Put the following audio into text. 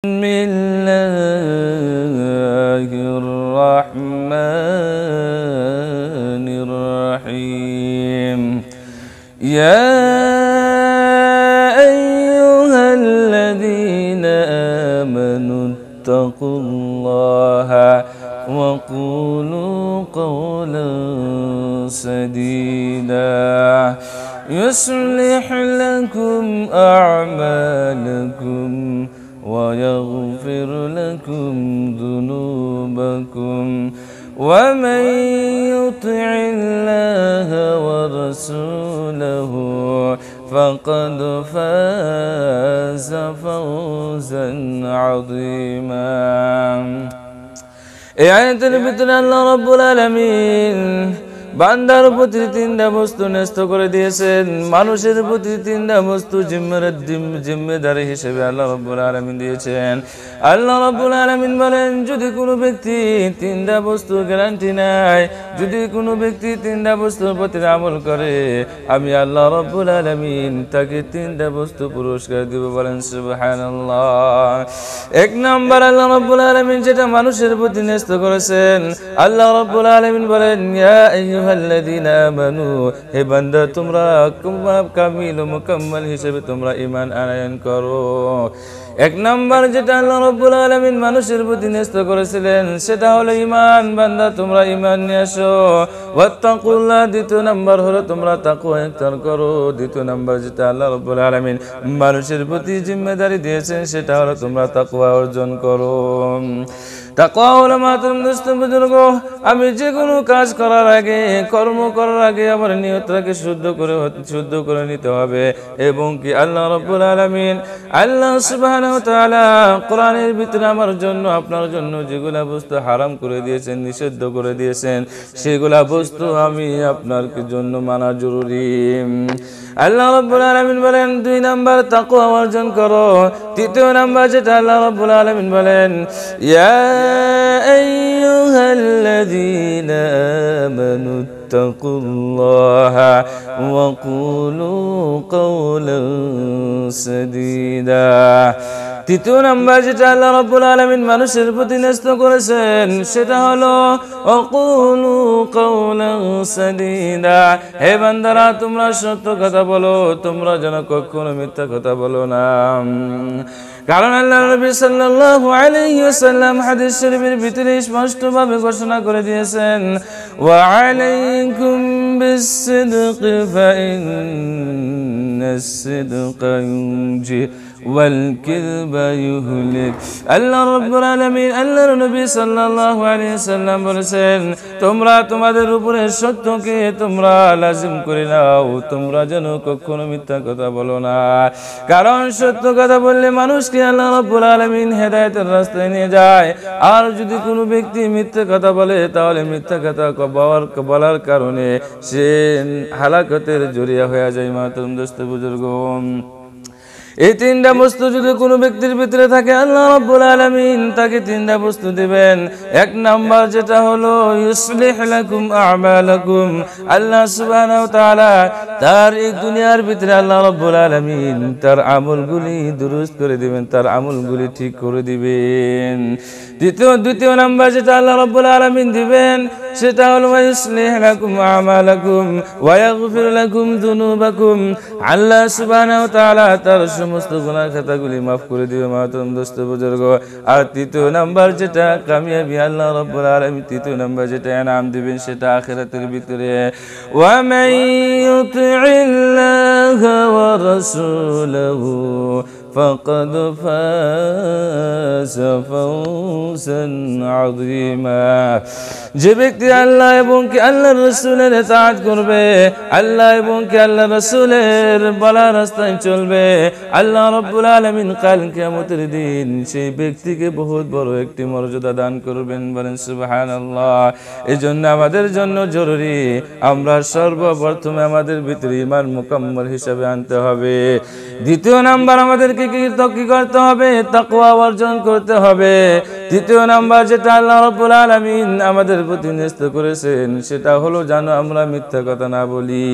بسم الله الرحمن الرحيم يا أيها الذين آمنوا اتقوا الله وقولوا قولا سديدا يصلح لكم أعمالكم ويغفر لكم ذنوبكم ومن يطع الله ورسوله فقد فاز فوزا عظيما এই আয়াতের ভিতরে আল্লাহ রাব্বুল আলামিন বান্দার প্রতি তিনটা বস্তু ন্যস্ত করে দিয়েছেন। মানুষের প্রতি তিনটা বস্তু জিম্মেদারি হিসেবে আল্লাহ রাব্বুল আলামিন দিয়েছেন। আল্লাহ রাব্বুল আলামিন বলেন, যদি কোনো ব্যক্তি তিনটা বস্তু গ্যারান্টি নেয়, যদি কোনো ব্যক্তি তিনটা বস্তুর প্রতি আমল করে, আমি আল্লাহ রাব্বুল আলামিন তাকে তিনটা বস্তু পুরস্কার দিব। বলেন সুবহানাল্লাহ। এক নাম্বার আল্লাহ রাব্বুল আলামিন যেটা মানুষের প্রতি ন্যস্ত করেছেন, আল্লাহ রাব্বুল আলামিন বলেন, ইয়া আইয়ুহাল্লাযীনা আমানু, হে বান্দা তোমরা কামিল ও মুকাম্মাল হিসেবে তোমরা ঈমান আনয়ন করো। এক নাম্বার যেটা আল্লাহ রাব্বুল আলামিন মানুষের প্রতি ন্যস্ত করেছিলেন সেটা হলো ঈমান। বান্দা তোমরা ঈমান নিয়ে আসো। ওয়াত্তাকুল্লাহ, দ্বিতীয় নাম্বার হলো তোমরা তাকওয়া ইখতিয়ার করো। দ্বিতীয় নাম্বার যেটা আল্লাহ রাব্বুল আলামিন মানুষের প্রতি জিম্মেদারি দিয়েছেন সেটা হলো তোমরা তাকওয়া অর্জন করো। তাকওয়া হলো মাত্র বুজুর্গ, আমি যে কোনো কাজ করার আগে, কর্ম করার আগে আমার নিয়তটাকে শুদ্ধ করে নিতে হবে। এবং কি আল্লাহ রাব্বুল আলামিন আল্লাহ সুবহানাহু ওয়া তাআলা কোরআনের ভিতরে আমার জন্য আপনার জন্য যেগুলা বস্তু হারাম করে দিয়েছেন, নিষিদ্ধ করে দিয়েছেন, সেগুলা বস্তু আমি আপনার জন্য মানা জরুরি। আল্লাহ রাব্বুল আলামিন বলেন, দুই নাম্বার তাকওয়া অর্জন করো। তৃতীয় নাম্বার যেটা আল্লাহ রাব্বুল আলামিন বলেন, ইয়া আইয়ুহাল্লাযীনা আমানু ইত্তাকুল্লাহা ওয়া কুলু কাওলান সাদীদা। তৃতীয় নাম্বার যেটা আল্লাহ রাব্বুল আলামিন মানুষের প্রতি ন্যস্ত করেছেন সেটা হলো ওয়াকুলু কাওলান সাদীদা। হে বান্দারা তোমরা সত্য কথা বলো, তোমরা যেন কখনো মিথ্যা কথা বলো না। কারণ আল্লাহ নবী সাল্লাল্লাহু আলাইহি ওয়াসাল্লাম হাদিস শরীফের ভিতরে স্পষ্টভাবে ঘোষণা করে দিয়েছেন, ওয়া আলাইকুম বিস-সিদকি ফাইন্নাস-সিদকা ইউনজি ওয়াল কিযবা ইউহলিক। আল্লাহ রাব্বুল আলামিন আল্লাহর নবী সাল্লাল্লাহু আলাইহি ওয়াসাল্লাম বলেছেন, তোমরা তোমাদের উপরে সত্যকে তোমরা লাজিম করে নাও, তোমরা যেন কখনো মিথ্যা কথা বলো না। কারণ সত্য কথা বললে মানুষকে আল্লাহ রাব্বুল আলামিন হেদায়েতের রাস্তায় নিয়ে যায়। আর যদি কোনো ব্যক্তি মিথ্যা কথা বলে তাহলে মিথ্যা কথা বলার কারণে সে হালাকতের জড়িয়া হয়ে যায়। মাতরম দোস্ত বুজুর্গ, এই তিনটা বস্তু যদি কোনো ব্যক্তির ভিতরে থাকে আল্লাহ রাব্বুল আলামিন তাকে তিনটা বস্তু দিবেন। এক নাম্বার যেটা হলো ইউসলিহ লাকুম আ'মালাকুম, আল্লাহ সুবহানাহু ওয়া তাআলা তার এই দুনিয়ার ভিতরে আল্লাহ রাব্বুল আলামিন তার আমলগুলি দুরুস্ত করে দিবেন, তার আমলগুলি ঠিক করে দিবেন। দ্বিতীয় নাম্বার যেটা আল্লাহ রাব্বুল আলামিন দিবেন সেটা হলো ইউসলিহ লাকুম আ'মালাকুম ওয়া ইয়াগফির লাকুম যুনুবাকুম, আল্লাহ সুবহানাহু ওয়া তাআলা তার সমস্ত গুনাহ খাতাগুলি মাফ করে দিবে। মাতরম দোস্ত বুজুর্গ, আর তৃতীয় নাম্বার যেটা কামিয়াবি আল্লাহ রাব্বুল আলামিন তৃতীয় নাম্বার যেটা ইনাম দিবেন সেটা আখিরাতের ভিতরে, ওয়া মান ইউতি'িল্লাহা ওয়া রাসূলাহু فقد فاز فوزا عظيما। যে ব্যক্তি আল্লাহ এবং কি আল্লাহর রাসূলের ইতাআত করবে, আল্লাহ এবং কি আল্লাহর রাসূলের বলা রাস্তায় চলবে, আল্লাহ রাব্বুল আলামিন কাল কিয়ামতের দিন সেই ব্যক্তিকে বহুত বড় একটি মর্যাদা দান করবেন। বলেন সুবহানাল্লাহ। এজন্য আমাদের জন্য জরুরি আমরা সর্বপ্রথমে আমাদের ভিতরে ঈমান মুকাম্মাল হিসাবে আনতে হবে। দ্বিতীয় নাম্বার আমাদেরকে কি করতে হবে? তাকওয়া অর্জন করতে হবে। তৃতীয় নাম্বার যেটা আল্লাহ রাব্বুল আলামিন আমাদের প্রতি ন্যস্ত করেছেন সেটা হলো যেন আমরা মিথ্যা কথা না বলি।